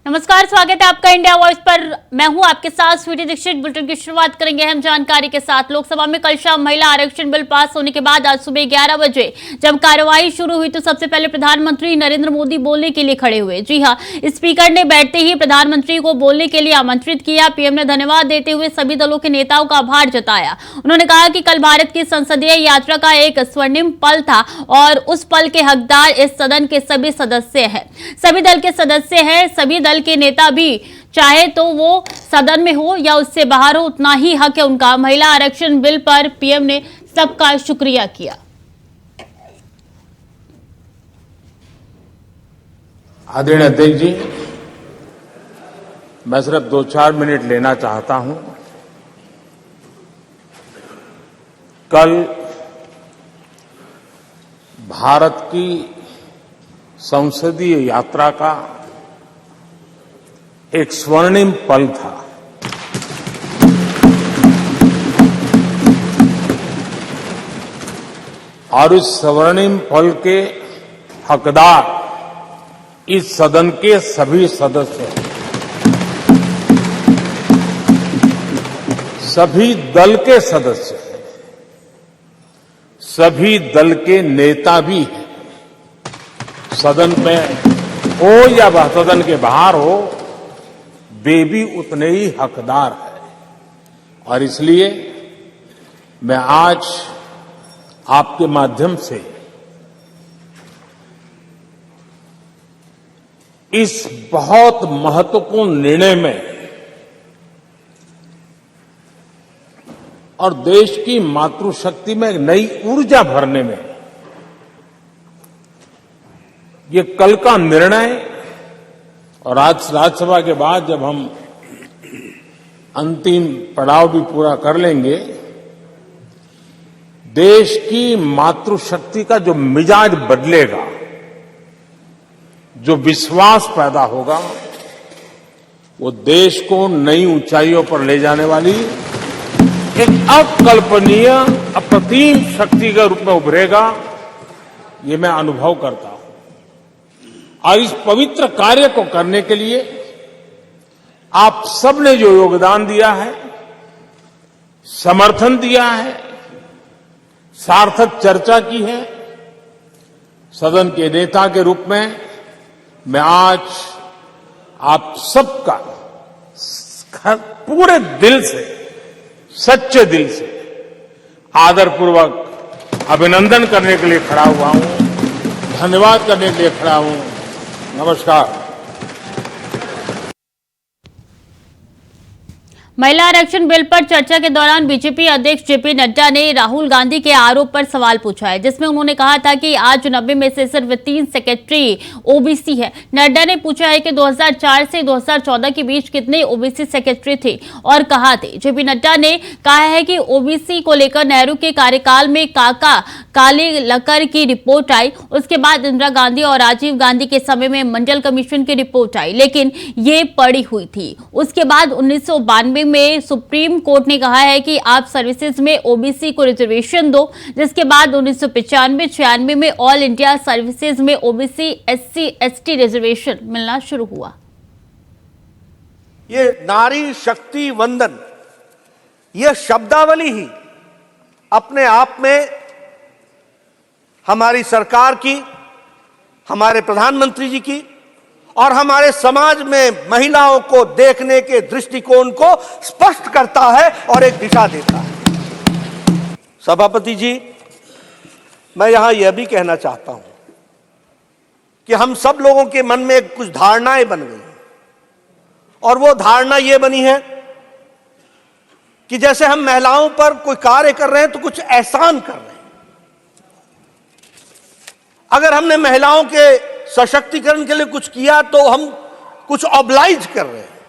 नमस्कार, स्वागत है आपका इंडिया वॉइस पर। मैं हूं आपके साथ स्वीटी दीक्षित। बुलेटिन की शुरुआत करेंगे हम जानकारी के साथ। लोकसभा में कल शाम महिला आरक्षण बिल पास होने के बाद आज सुबह 11 बजे जब कार्यवाही शुरू हुई तो सबसे पहले प्रधानमंत्री नरेंद्र मोदी बोलने के लिए खड़े हुए। जी हां, स्पीकर ने बैठते ही प्रधानमंत्री को बोलने के लिए आमंत्रित किया। पीएम ने धन्यवाद देते हुए सभी दलों के नेताओं का आभार जताया। उन्होंने कहा कि कल भारत की संसदीय यात्रा का एक स्वर्णिम पल था और उस पल के हकदार इस सदन के सभी सदस्य हैं, सभी दल के सदस्य हैं। सभी दल के नेता भी चाहे तो वो सदन में हो या उससे बाहर हो, उतना ही हक है उनका। महिला आरक्षण बिल पर पीएम ने सबका शुक्रिया किया। आदरणीय अध्यक्ष जी, मैं सिर्फ 2-4 मिनट लेना चाहता हूं। कल भारत की संसदीय यात्रा का एक स्वर्णिम पल था। और इस स्वर्णिम पल के हकदार इस सदन के सभी सदस्य हैं, सभी दल के सदस्य हैं, सभी दल के नेता भी हैं। सदन में हो या वह सदन के बाहर हो, वे भी उतने ही हकदार हैं। और इसलिए मैं आज आपके माध्यम से इस बहुत महत्वपूर्ण निर्णय में और देश की मातृशक्ति में एक नई ऊर्जा भरने में ये कल का निर्णय और आज राज्यसभा के बाद जब हम अंतिम पड़ाव भी पूरा कर लेंगे, देश की मातृशक्ति का जो मिजाज बदलेगा, जो विश्वास पैदा होगा, वो देश को नई ऊंचाइयों पर ले जाने वाली एक अकल्पनीय अप्रतिम शक्ति के रूप में उभरेगा। ये मैं अनुभव करता हूं। और इस पवित्र कार्य को करने के लिए आप सबने जो योगदान दिया है, समर्थन दिया है, सार्थक चर्चा की है, सदन के नेता के रूप में मैं आज आप सबका पूरे दिल से, सच्चे दिल से आदरपूर्वक अभिनंदन करने के लिए खड़ा हुआ हूं, धन्यवाद करने के लिए खड़ा हूं। नमस्कार। महिला आरक्षण बिल पर चर्चा के दौरान बीजेपी अध्यक्ष जेपी नड्डा ने राहुल गांधी के आरोप पर सवाल पूछा है, जिसमें उन्होंने कहा था कि आज 90 में से सिर्फ 3 सेक्रेटरी ओबीसी है। नड्डा ने पूछा है कि 2004 से 2014 के बीच कितने ओबीसी सेक्रेटरी थे और कहाँ थे। जेपी नड्डा ने कहा है कि ओबीसी को लेकर नेहरू के कार्यकाल में काले लकर की रिपोर्ट आई, उसके बाद इंदिरा गांधी और राजीव गांधी के समय में मंडल कमीशन की रिपोर्ट आई, लेकिन ये पड़ी हुई थी। उसके बाद 1992 में सुप्रीम कोर्ट ने कहा है कि आप सर्विसेज में ओबीसी को रिजर्वेशन दो, जिसके बाद 1995-96 में ऑल इंडिया सर्विसेज में ओबीसी एससी एसटी रिजर्वेशन मिलना शुरू हुआ। ये नारी शक्ति वंदन, ये शब्दावली ही अपने आप में हमारी सरकार की, हमारे प्रधानमंत्री जी की और हमारे समाज में महिलाओं को देखने के दृष्टिकोण को स्पष्ट करता है और एक दिशा देता है। सभापति जी, मैं यहां यह भी कहना चाहता हूं कि हम सब लोगों के मन में कुछ धारणाएं बन गई हैं और वो धारणा यह बनी है कि जैसे हम महिलाओं पर कोई कार्य कर रहे हैं तो कुछ एहसान कर रहे हैं। अगर हमने महिलाओं के सशक्तिकरण के लिए कुछ किया तो हम कुछ ऑब्लाइज कर रहे हैं।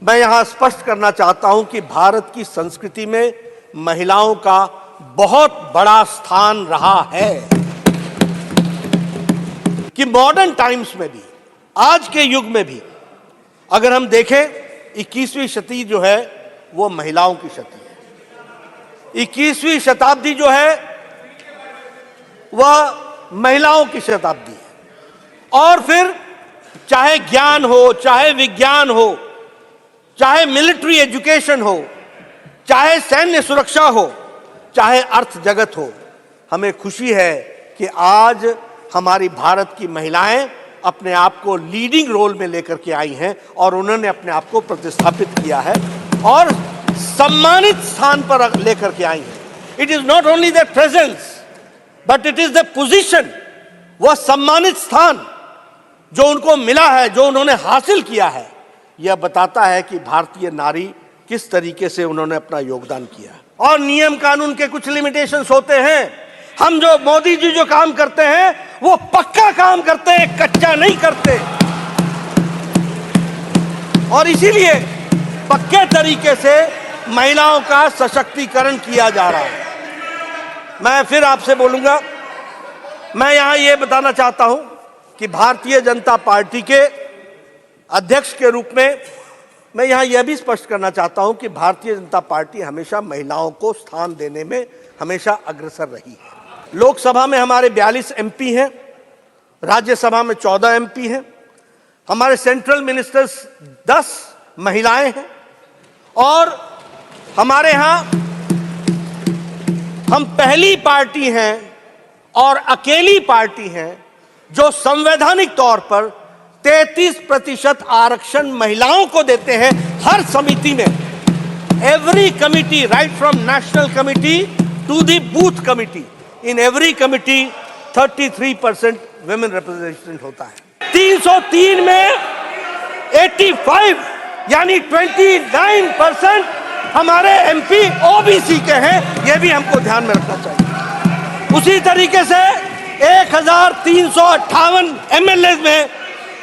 मैं यहां स्पष्ट करना चाहता हूं कि भारत की संस्कृति में महिलाओं का बहुत बड़ा स्थान रहा है कि मॉडर्न टाइम्स में भी, आज के युग में भी अगर हम देखें, 21वीं शताब्दी जो है वो महिलाओं की शताब्दी है। 21वीं शताब्दी जो है वह महिलाओं की शताब्दी है। और फिर चाहे ज्ञान हो, चाहे विज्ञान हो, चाहे मिलिट्री एजुकेशन हो, चाहे सैन्य सुरक्षा हो, चाहे अर्थ जगत हो, हमें खुशी है कि आज हमारी भारत की महिलाएं अपने आप को लीडिंग रोल में लेकर के आई हैं और उन्होंने अपने आप को प्रतिस्थापित किया है और सम्मानित स्थान पर लेकर के आई हैं। It is not only the presence but it is the position, वह सम्मानित स्थान जो उनको मिला है, जो उन्होंने हासिल किया है, यह बताता है कि भारतीय नारी किस तरीके से उन्होंने अपना योगदान किया। और नियम कानून के कुछ लिमिटेशंस होते हैं। हम जो मोदी जी जो काम करते हैं वो पक्का काम करते हैं, कच्चा नहीं करते, और इसीलिए पक्के तरीके से महिलाओं का सशक्तिकरण किया जा रहा है। मैं फिर आपसे बोलूंगा, मैं यहां यह बताना चाहता हूं कि भारतीय जनता पार्टी के अध्यक्ष के रूप में मैं यहां यह भी स्पष्ट करना चाहता हूं कि भारतीय जनता पार्टी हमेशा महिलाओं को स्थान देने में हमेशा अग्रसर रही है। लोकसभा में हमारे 42 एमपी हैं, राज्यसभा में 14 एमपी हैं, हमारे सेंट्रल मिनिस्टर्स 10 महिलाएं हैं, और हमारे यहां हम पहली पार्टी हैं और अकेली पार्टी हैं जो संवैधानिक तौर पर 33% आरक्षण महिलाओं को देते हैं हर समिति में। Every committee, right from national committee to the booth committee, in every committee 33% women representation होता है। 303 में 85 यानी 29% हमारे एमपी ओबीसी के हैं, यह भी हमको ध्यान में रखना चाहिए। उसी तरीके से 1358 एमएलए में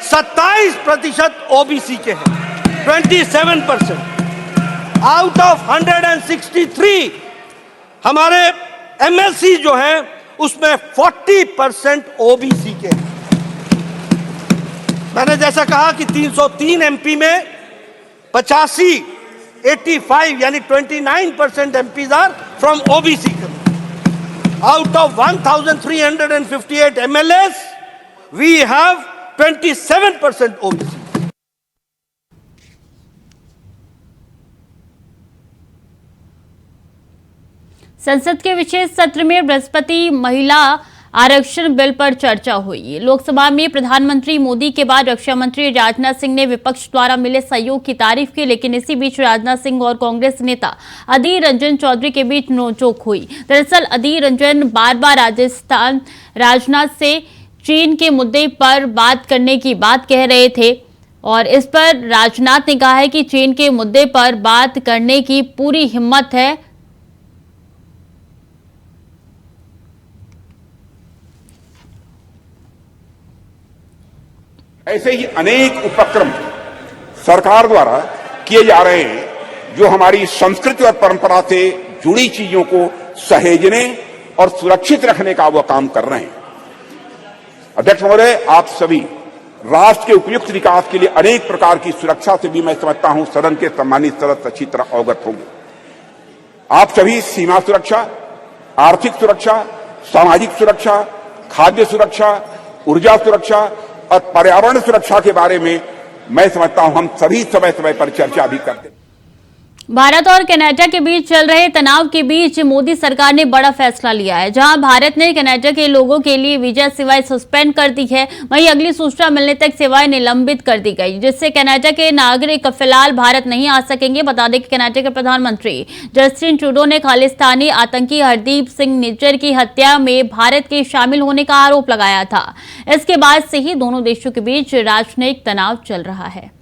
27% ओबीसी के हैं, 27%। आउट ऑफ 163 हमारे एमएलसी जो हैं उसमें 40% ओबीसी के हैं। मैंने जैसा कहा कि 303 एमपी में 85 यानी 29% MPs are from OBC. Out of 1,358 MLAs, we have 27% OBC. संसद के विशेष सत्र में बृहस्पति महिला आरक्षण बिल पर चर्चा हुई। लोकसभा में प्रधानमंत्री मोदी के बाद रक्षा मंत्री राजनाथ सिंह ने विपक्ष द्वारा मिले सहयोग की तारीफ की, लेकिन इसी बीच राजनाथ सिंह और कांग्रेस नेता अधीर रंजन चौधरी के बीच नोकझोंक हुई। दरअसल अधीर रंजन बार-बार राजनाथ से चीन के मुद्दे पर बात करने की बात कह रहे थे और इस पर राजनाथ ने कहा है कि चीन के मुद्दे पर बात करने की पूरी हिम्मत है। ऐसे ही अनेक उपक्रम सरकार द्वारा किए जा रहे हैं जो हमारी संस्कृति और परंपरा से जुड़ी चीजों को सहेजने और सुरक्षित रखने का वो काम कर रहे हैं। अध्यक्ष महोदय, आप सभी राष्ट्र के उपयुक्त विकास के लिए अनेक प्रकार की सुरक्षा से भी मैं समझता हूं सदन के सम्मानित सदस्य अच्छी तरह अवगत होंगे। आप सभी सीमा सुरक्षा, आर्थिक सुरक्षा, सामाजिक सुरक्षा, खाद्य सुरक्षा, ऊर्जा सुरक्षा और पर्यावरण सुरक्षा के बारे में मैं समझता हूं हम सभी समय समय पर चर्चा भी करते हैं। भारत और कनाडा के बीच चल रहे तनाव के बीच मोदी सरकार ने बड़ा फैसला लिया है। जहां भारत ने कनाडा के लोगों के लिए वीजा सेवाएं सस्पेंड कर दी है, वहीं अगली सूचना मिलने तक सेवाएं निलंबित कर दी गई, जिससे कनाडा के नागरिक फिलहाल भारत नहीं आ सकेंगे। बता दें कि कनाडा के प्रधानमंत्री जस्टिन ट्रूडो ने खालिस्तानी आतंकी हरदीप सिंह निज्जर की हत्या में भारत के शामिल होने का आरोप लगाया था। इसके बाद से ही दोनों देशों के बीच राजनयिक तनाव चल रहा है।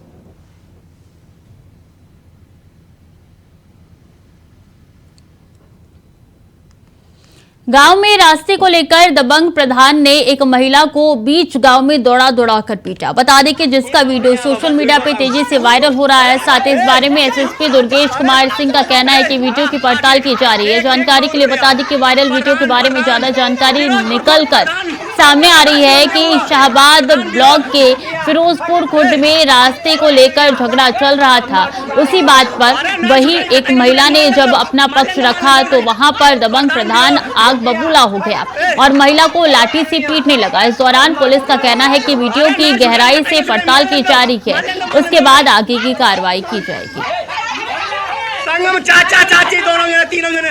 गांव में रास्ते को लेकर दबंग प्रधान ने एक महिला को बीच गांव में दौड़ा कर पीटा। बता दें कि जिसका वीडियो सोशल मीडिया पे तेजी से वायरल हो रहा है। साथ ही इस बारे में एसएसपी दुर्गेश कुमार सिंह का कहना है कि वीडियो की पड़ताल की जा रही है। जानकारी के लिए बता दें कि वायरल वीडियो के बारे में ज्यादा जानकारी निकलकर सामने आ रही है कि शाहबाद ब्लॉक के फिरोजपुर खुर्द में रास्ते को लेकर झगड़ा चल रहा था। उसी बात पर वही एक महिला ने जब अपना पक्ष रखा तो वहां पर दबंग प्रधान आग बबूला हो गया और महिला को लाठी से पीटने लगा। इस दौरान पुलिस का कहना है कि वीडियो की गहराई से पड़ताल की जा रही है, उसके बाद आगे की कार्रवाई की जाएगी। संगम चाचा चाची दोनों जने तीनों जने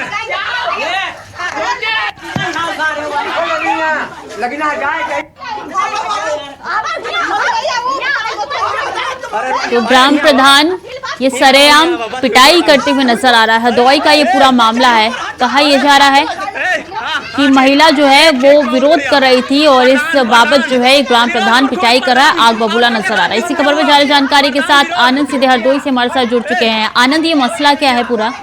तो ग्राम प्रधान ये सरेआम पिटाई करते हुए नजर आ रहा है। हदोई का ये पूरा मामला है। कहा यह जा रहा है कि महिला जो है वो विरोध कर रही थी और इस बाबत जो है ग्राम प्रधान पिटाई कर रहा है, आग बबूला नजर आ रहा है। इसी खबर में जारी जानकारी के साथ आनंद सीधे हरदोई से हमारे साथ जुड़ चुके हैं। आनंद, ये मसला क्या है पूरा?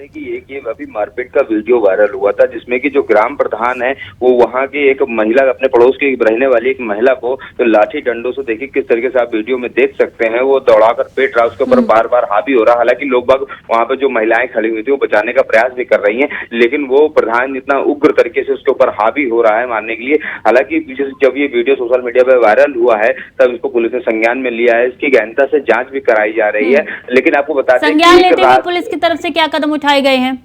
कि एक ये अभी मारपीट का वीडियो वायरल हुआ था जिसमें कि जो ग्राम प्रधान है वो वहां की एक महिला, अपने पड़ोस की रहने वाली एक महिला को तो लाठी डंडों से, देखिए किस तरीके से आप वीडियो में देख सकते हैं, वो दौड़ाकर पीट रहा है, उसके ऊपर बार बार हावी हो रहा है। हालांकि लोग बाग वहां पर जो महिलाएं खड़ी हुई थी वो बचाने का प्रयास भी कर रही है, लेकिन वो प्रधान इतना उग्र तरीके से उसके ऊपर हावी हो रहा है मारने के लिए। हालांकि जब ये वीडियो सोशल मीडिया पर वायरल हुआ है तब इसको पुलिस ने संज्ञान में लिया है, इसकी गहनता से जांच भी कराई जा रही है। लेकिन आपको बता दें संज्ञान लेते हुए पुलिस की तरफ से क्या कदम उठाए गए हैं?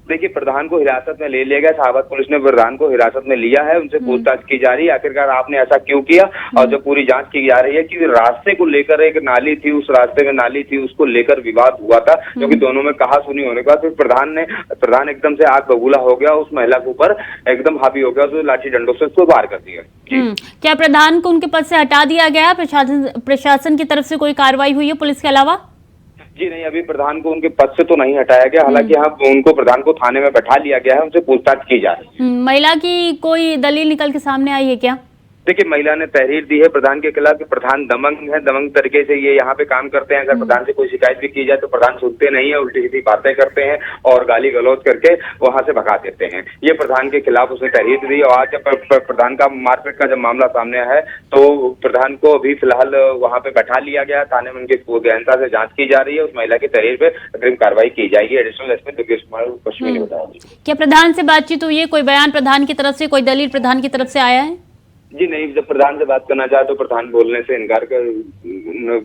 देखिए, प्रधान को हिरासत में ले लिया गया। शाहबाद पुलिस ने प्रधान को हिरासत में लिया है, उनसे पूछताछ की जा रही है आखिरकार आपने ऐसा क्यों किया, और जो पूरी जांच की जा रही है कि रास्ते को लेकर एक नाली थी, उस रास्ते में नाली थी, उसको लेकर विवाद हुआ था, क्योंकि दोनों में कहा सुनी होने के बाद फिर प्रधान एकदम से आग बबूला हो गया, उस महिला के ऊपर एकदम हावी हो गया, तो लाठी डंडों से उसको वार कर दिया। क्या प्रधान को उनके पद से हटा दिया गया? प्रशासन की तरफ से कोई कार्रवाई हुई है पुलिस के अलावा? जी नहीं, अभी प्रधान को उनके पद से तो नहीं हटाया गया। हालांकि हाँ, उनको प्रधान को थाने में बैठा लिया गया है, उनसे पूछताछ की जा रही है। महिला की कोई दलील निकल के सामने आई है क्या? देखिए, महिला ने तहरीर दी है प्रधान के खिलाफ कि प्रधान दमंग है, दमंग तरीके से ये यहाँ पे काम करते हैं। अगर प्रधान से कोई शिकायत भी की जाए तो प्रधान सुनते नहीं है, उल्टी सीधी बातें करते हैं और गाली गलौज करके वहां से भगा देते हैं। ये प्रधान के खिलाफ उसने तहरीर दी। और आज जब प्रधान का मारपीट का जब मामला सामने आया है तो प्रधान को अभी फिलहाल वहां पे बैठा लिया गया, थाने में उनकी गहनता से जाँच की जा रही है। उस महिला की तहरीर पे अग्रिम कार्रवाई की जाएगी। एडिशनल एसपी दुर्गेश कुमार पश्चिमी ने बताया। क्या प्रधान से बातचीत हुई है? कोई बयान प्रधान की तरफ से, कोई दलील प्रधान की तरफ से आया है? जी नहीं, जब प्रधान से बात करना चाहे तो प्रधान बोलने से इनकार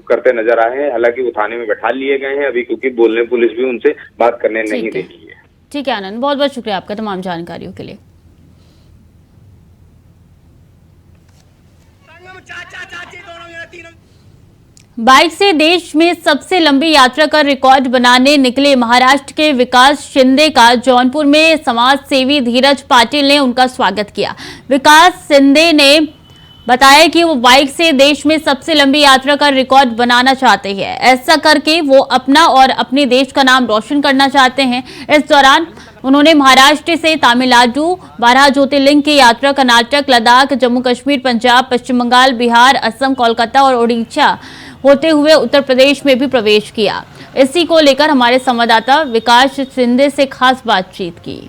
करते नजर आए हैं। हालांकि वो थाने में बैठा लिए गए हैं अभी, क्योंकि बोलने पुलिस भी उनसे बात करने नहीं दे रही है। ठीक है आनंद, बहुत बहुत शुक्रिया आपका तमाम जानकारियों के लिए। चाचा चाची दोनों जने तीनों बाइक से देश में सबसे लंबी यात्रा का रिकॉर्ड बनाने निकले महाराष्ट्र के विकास शिंदे का जौनपुर में समाज सेवी धीरज पाटिल ने उनका स्वागत किया। विकास शिंदे ने बताया कि वो बाइक से देश में सबसे लंबी यात्रा का रिकॉर्ड बनाना चाहते हैं। ऐसा करके वो अपना और अपने देश का नाम रोशन करना चाहते हैं। इस दौरान उन्होंने महाराष्ट्र से तमिलनाडु 12 ज्योतिर्लिंग की यात्रा, कर्नाटक, लद्दाख, जम्मू कश्मीर, पंजाब, पश्चिम बंगाल, बिहार, असम, कोलकाता और ओडिशा होते हुए उत्तर प्रदेश में भी प्रवेश किया। इसी को लेकर हमारे संवाददाता विकास शिंदे से खास बातचीत की।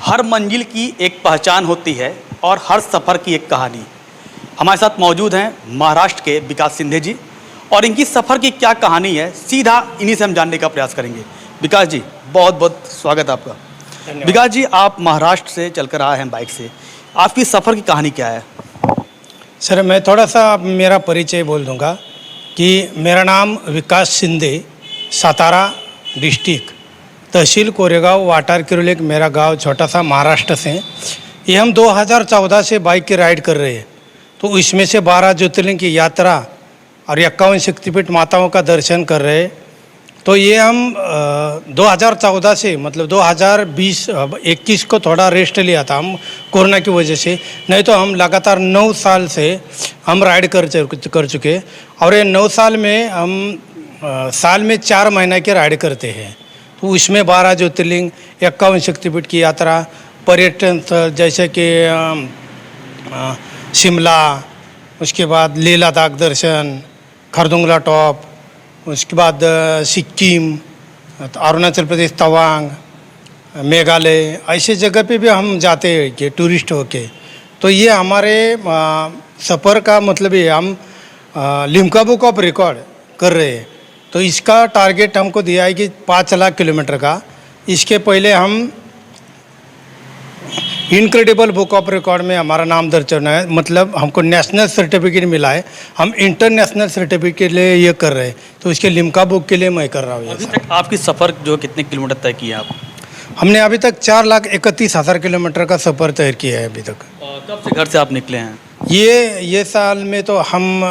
हर मंजिल की एक पहचान होती है और हर सफ़र की एक कहानी। हमारे साथ मौजूद हैं महाराष्ट्र के विकास शिंदे जी, और इनकी सफ़र की क्या कहानी है सीधा इन्हीं से हम जानने का प्रयास करेंगे। विकास जी, बहुत बहुत स्वागत आपका। विकास जी, आप महाराष्ट्र से चलकर आए हैं बाइक से, आपकी सफ़र की कहानी क्या है? सर, मैं थोड़ा सा मेरा परिचय बोल दूंगा कि मेरा नाम विकास शिंदे, सातारा डिस्ट्रिक्ट, तहसील कोरेगांव, वाटार किरोलेक मेरा गांव, छोटा सा महाराष्ट्र से। ये हम 2014 से बाइक की राइड कर रहे हैं, तो इसमें से 12 ज्योतिर्लिंग की यात्रा और 51 शक्तिपीठ माताओं का दर्शन कर रहे हैं। तो ये हम 2014 से मतलब 2021 को थोड़ा रेस्ट लिया था हम कोरोना की वजह से, नहीं तो हम लगातार 9 साल से हम राइड कर चुके। और ये 9 साल में हम साल में 4 महीने की राइड करते हैं। तो उसमें 12 ज्योतिर्लिंग, 51 शक्तिपीठ की यात्रा, पर्यटन स्थल जैसे कि शिमला, उसके बाद लेह लद्दाख दर्शन, खरदुंगला टॉप, उसके बाद सिक्किम, अरुणाचल प्रदेश तवांग, मेघालय, ऐसे जगह पे भी हम जाते हैं कि टूरिस्ट होके। तो ये हमारे सफ़र का मतलब ये हम लिम्का बुक ऑफ रिकॉर्ड कर रहे हैं। तो इसका टारगेट हमको दिया है कि 5 लाख किलोमीटर का। इसके पहले हम इनक्रेडिबल बुक ऑफ रिकॉर्ड में हमारा नाम दर्ज होना है, मतलब हमको नेशनल सर्टिफिकेट मिला है। हम इंटरनेशनल सर्टिफिकेट के लिए ये कर रहे हैं, तो इसके लिम्का बुक के लिए मैं कर रहा हूँ। अभी तक आपकी सफ़र जो कितने किलोमीटर तय किया आप? हमने अभी तक 4,31,000 किलोमीटर का सफ़र तय किया है अभी तक। कब से घर से आप निकले हैं? ये साल में तो हम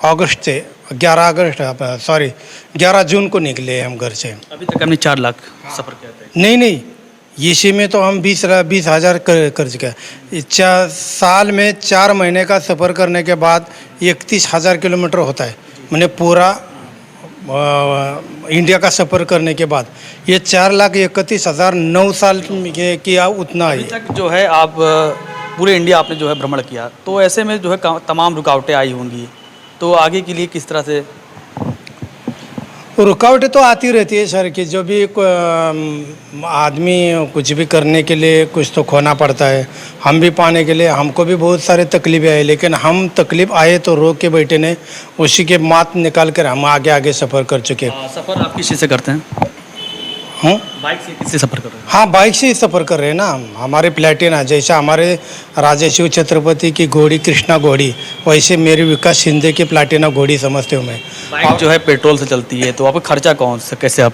अगस्त से 11 जून को निकले हम घर से। अभी तक हमने 4 लाख सफ़र किया था। नहीं, इसी में तो हम 20,000 कर चुके। साल में 4 महीने का सफ़र करने के बाद 31,000 किलोमीटर होता है। मैंने पूरा इंडिया का सफ़र करने के बाद ये 4,31,000 9 साल किया उतना ही। अभी तक जो है आप पूरे इंडिया आपने जो है भ्रमण किया, तो ऐसे में जो है तमाम रुकावटें आई होंगी, तो आगे के लिए किस तरह से? रुकावटें तो आती रहती है सर, कि जो भी आदमी कुछ भी करने के लिए कुछ तो खोना पड़ता है। हम भी पाने के लिए हमको भी बहुत सारे तकलीफें आए, लेकिन हम तकलीफ आए तो रोक के बैठे ने, उसी के मात निकाल कर हम आगे सफ़र कर चुके हैं। सफ़र आप किसी से करते हैं? बाइक से किससे सफ़र कर रहे हैं? हाँ, बाइक से ही सफ़र कर रहे हैं ना हम। हमारे प्लेटिना जैसा हमारे राजर्षि छत्रपति की घोड़ी कृष्णा घोड़ी, वैसे मेरी विकास शिंदे की प्लेटिना घोड़ी समझते हो मैं। बाइक जो है पेट्रोल से चलती है, तो आपका खर्चा कौन सा कैसे आप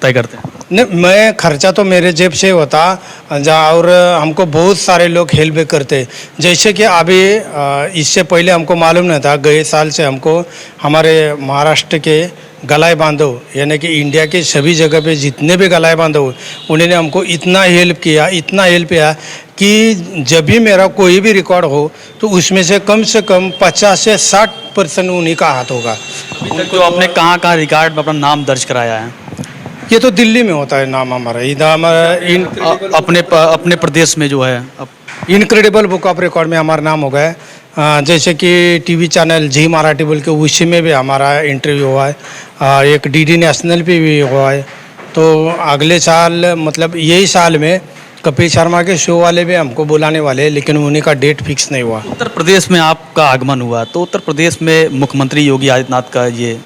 तय करते हैं? नहीं, मैं खर्चा तो मेरे जेब से होता और हमको बहुत सारे लोग हेल्प भी करते। जैसे कि अभी इससे पहले हमको मालूम नहीं था, गए साल से हमको हमारे महाराष्ट्र के गलाई बांधो, यानी कि इंडिया के सभी जगह पे जितने भी गलाई बांधो, उन्होंने हमको इतना हेल्प किया कि जब भी मेरा कोई भी रिकॉर्ड हो तो उसमें से कम 50 से 60% उन्हीं का हाथ होगा। अभी तक जो आपने कहाँ रिकॉर्ड में अपना नाम दर्ज कराया है? ये तो दिल्ली में होता है नाम हमारा, इधर हमारा अपने प्रदेश में जो है इनक्रेडिबल बुक ऑफ रिकॉर्ड में हमारा नाम हो गया है। जैसे कि टीवी चैनल जी मराठी बोल के उसी में भी हमारा इंटरव्यू हुआ है, एक डीडी नेशनल पे भी हुआ है। तो अगले साल मतलब यही साल में कपिल शर्मा के शो वाले भी हमको बुलाने वाले हैं, लेकिन उन्हीं का डेट फिक्स नहीं हुआ। उत्तर प्रदेश में आपका आगमन हुआ, तो उत्तर प्रदेश में मुख्यमंत्री योगी आदित्यनाथ का ये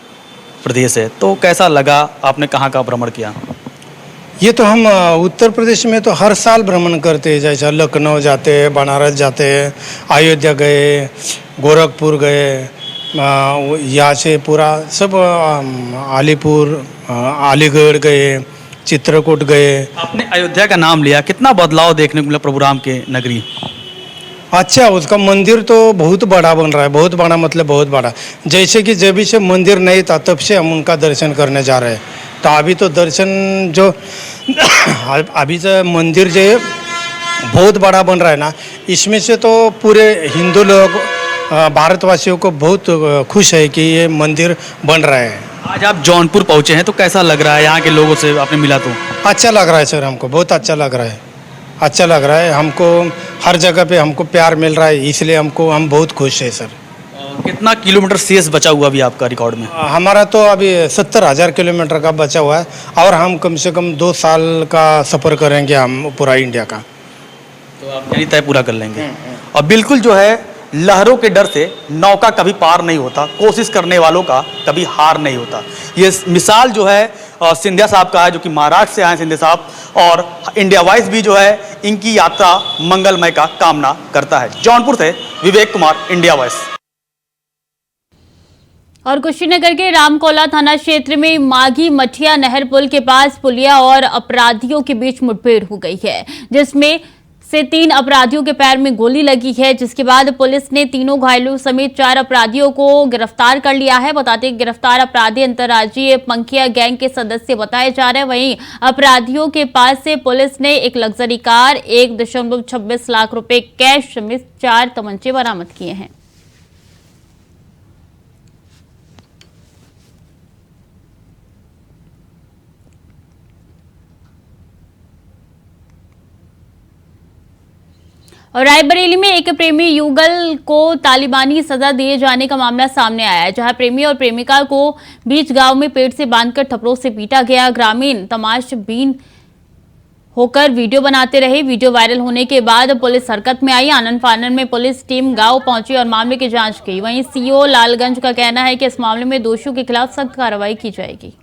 प्रदेश है, तो कैसा लगा? आपने कहाँ का भ्रमण किया? ये तो हम उत्तर प्रदेश में तो हर साल भ्रमण करते हैं, जैसा लखनऊ जाते हैं, बनारस जाते हैं, अयोध्या गए, गोरखपुर गए, यहाँ से पूरा सब अलीपुर अलीगढ़ गए, चित्रकूट गए। आपने अयोध्या का नाम लिया, कितना बदलाव देखने को मिला प्रभु राम के नगरी? अच्छा, उसका मंदिर तो बहुत बड़ा बन रहा है, बहुत बड़ा मतलब बहुत बड़ा। जैसे कि जब से मंदिर नहीं था तब से हम उनका दर्शन करने जा रहे हैं, तो अभी तो दर्शन जो अभी जो मंदिर जो बहुत बड़ा बन रहा है ना, इसमें से तो पूरे हिंदू लोग भारतवासियों को बहुत खुश है कि ये मंदिर बन रहा है। आज आप जौनपुर पहुँचे हैं, तो कैसा लग रहा है यहाँ के लोगों से आपने मिला? तो अच्छा लग रहा है सर, हमको बहुत अच्छा लग रहा है, अच्छा लग रहा है। हमको हर जगह पे हमको प्यार मिल रहा है, इसलिए हम बहुत खुश हैं सर। कितना किलोमीटर शेष बचा हुआ अभी आपका रिकॉर्ड में? हमारा तो अभी 70,000 किलोमीटर का बचा हुआ है, और हम कम से कम 2 साल का सफ़र करेंगे हम पूरा इंडिया का। तो आप यानी तय पूरा कर लेंगे। और बिल्कुल जो है लहरों के डर से नौका कभी पार नहीं होता, कोशिश करने वालों का कभी हार नहीं होता। ये मिसाल जो है सिंधिया साहब का है, जो कि महाराष्ट्र से आए सिंधिया साहब, और इंडिया वाइज भी जो है इनकी यात्रा मंगलमय का कामना करता है। जौनपुर से विवेक कुमार, इंडिया वाइज। और कुशीनगर के रामकोला थाना क्षेत्र में माघी मठिया नहर पुल के पास पुलिया और अपराधियों के बीच मुठभेड़ हो गई है, जिसमें से 3 अपराधियों के पैर में गोली लगी है, जिसके बाद पुलिस ने तीनों घायलों समेत 4 अपराधियों को गिरफ्तार कर लिया है। बताते गिरफ्तार अपराधी अंतर्राज्यीय पंखिया गैंग के सदस्य बताए जा रहे हैं। वहीं अपराधियों के पास से पुलिस ने एक लग्जरी कार, 1.26 लाख रुपए कैश समेत 4 तमंचे बरामद किए हैं। और रायबरेली में एक प्रेमी युगल को तालिबानी सजा दिए जाने का मामला सामने आया है, जहां प्रेमी और प्रेमिका को बीच गांव में पेट से बांधकर थप्पड़ों से पीटा गया। ग्रामीण तमाशबीन होकर वीडियो बनाते रहे। वीडियो वायरल होने के बाद पुलिस हरकत में आई। आनन फानन में पुलिस टीम गांव पहुंची और मामले की जांच की। वहीं सीओ लालगंज का कहना है कि इस मामले में दोषियों के खिलाफ सख्त कार्रवाई की जाएगी।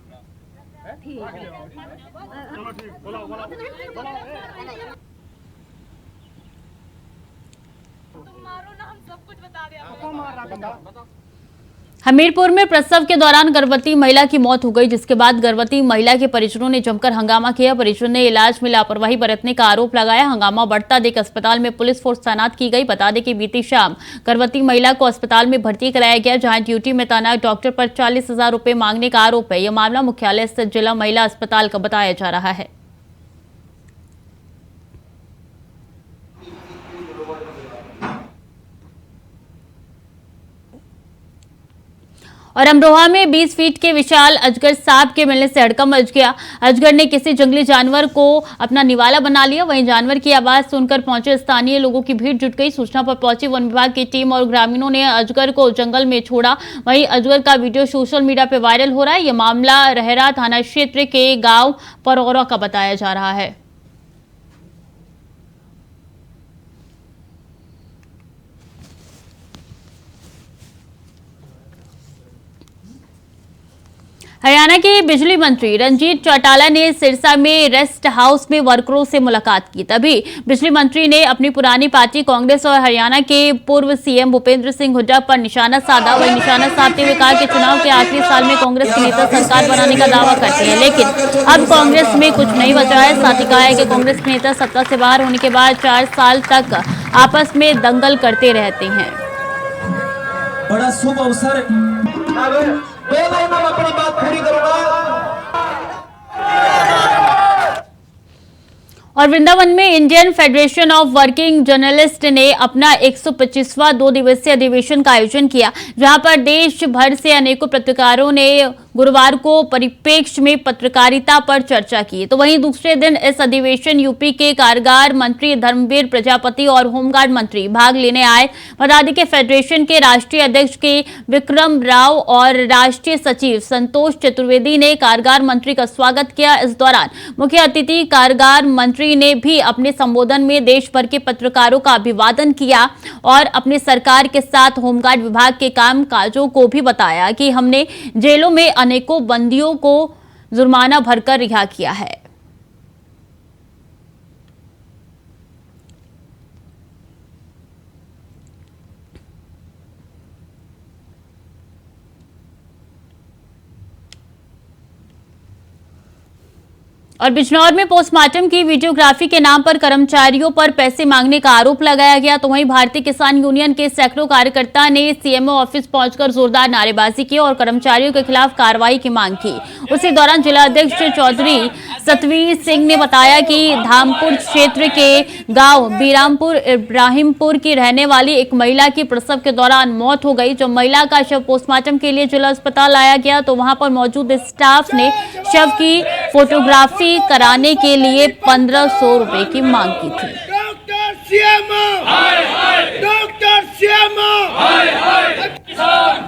हमीरपुर में प्रसव के दौरान गर्भवती महिला की मौत हो गई, जिसके बाद गर्भवती महिला के परिजनों ने जमकर हंगामा किया। परिजनों ने इलाज में लापरवाही बरतने का आरोप लगाया। हंगामा बढ़ता देख अस्पताल में पुलिस फोर्स तैनात की गई। बता दें कि बीती शाम गर्भवती महिला को अस्पताल में भर्ती कराया गया, जहां ड्यूटी में तैनात डॉक्टर पर 40,000 रुपए मांगने का आरोप है। यह मामला मुख्यालय स्थित जिला महिला अस्पताल का बताया जा रहा है। और अमरोहा में 20 फीट के विशाल अजगर सांप के मिलने से हड़कंप मच गया। अजगर ने किसी जंगली जानवर को अपना निवाला बना लिया। वहीं जानवर की आवाज सुनकर पहुंचे स्थानीय लोगों की भीड़ जुट गई। सूचना पर पहुंची वन विभाग की टीम और ग्रामीणों ने अजगर को जंगल में छोड़ा। वहीं अजगर का वीडियो सोशल मीडिया पर वायरल हो रहा है। यह मामला रहरा थाना क्षेत्र के गांव परौरा का बताया जा रहा है। हरियाणा के बिजली मंत्री रंजीत चौटाला ने सिरसा में रेस्ट हाउस में वर्करों से मुलाकात की। तभी बिजली मंत्री ने अपनी पुरानी पार्टी कांग्रेस और हरियाणा के पूर्व सीएम भूपेंद्र सिंह हुड्डा पर निशाना साधा। वही निशाना साधते हुए कहा कि चुनाव के आखिरी साल में कांग्रेस के नेता सरकार बनाने का दावा करते हैं, लेकिन अब कांग्रेस में कुछ नहीं बचा है। साथ ही कहा है कि कांग्रेस के नेता सत्ता से बाहर होने के बाद 4 साल तक आपस में दंगल करते रहते हैं। बड़ा शुभ अवसर अपनी बात पूरी करूंगा। और वृंदावन में Indian federation of working journalist ने अपना 125वां 2 दिवसीय अधिवेशन का आयोजन किया, जहां पर देश भर से अनेकों पत्रकारों ने गुरुवार को परिप्रेक्ष्य में पत्रकारिता पर चर्चा की। तो वहीं दूसरे दिन इस अधिवेशन यूपी के कारागार मंत्री धर्मवीर प्रजापति और होमगार्ड मंत्री भाग लेने आए। बता दें कि फेडरेशन के राष्ट्रीय अध्यक्ष के विक्रम राव और राष्ट्रीय सचिव संतोष चतुर्वेदी ने कारागार मंत्री का स्वागत किया। इस दौरान मुख्य अतिथि कारागार मंत्री ने भी अपने संबोधन में देश भर के पत्रकारों का अभिवादन किया और अपनी सरकार के साथ होमगार्ड विभाग के काम काजों को भी बताया कि हमने जेलों में अनेकों बंदियों को जुर्माना भरकर रिहा किया है। और बिजनौर में पोस्टमार्टम की वीडियोग्राफी के नाम पर कर्मचारियों पर पैसे मांगने का आरोप लगाया गया। तो वहीं भारतीय किसान यूनियन के सैकड़ों कार्यकर्ता ने सीएमओ ऑफिस पहुंचकर जोरदार नारेबाजी की और कर्मचारियों के खिलाफ कार्रवाई की मांग की। उसी दौरान जिला अध्यक्ष चौधरी सतवीर सिंह ने बताया कि धामपुर क्षेत्र के गांव बीरामपुर इब्राहिमपुर की रहने वाली एक महिला की प्रसव के दौरान मौत हो गई। जब महिला का शव पोस्टमार्टम के लिए जिला अस्पताल लाया गया तो वहां पर मौजूद स्टाफ ने शव की फोटोग्राफी कराने के लिए 1500 रुपए की मांग की थी। डॉक्टर सीएमओ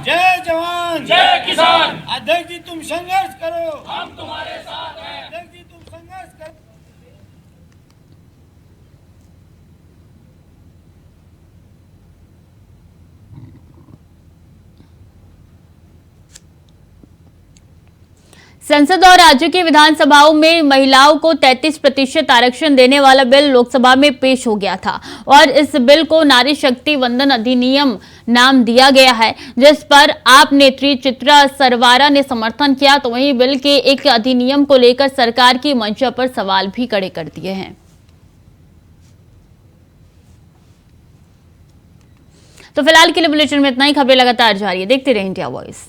जय जवान जय किसान। अध्यक्ष जी तुम संघर्ष करो, हम तुम्हारे साथ हैं। अध्यक्ष जी तुम संघर्ष करो। संसद और राज्य की विधानसभाओं में महिलाओं को 33% आरक्षण देने वाला बिल लोकसभा में पेश हो गया था और इस बिल को नारी शक्ति वंदन अधिनियम नाम दिया गया है, जिस पर आप नेत्री चित्रा सरवारा ने समर्थन किया। तो वहीं बिल के एक अधिनियम को लेकर सरकार की मंशा पर सवाल भी खड़े कर दिए हैं। तो फिलहाल के लिए बुलेटिन में इतना ही। खबरें लगातार जारी है, देखते रहिए इंडिया वॉइस।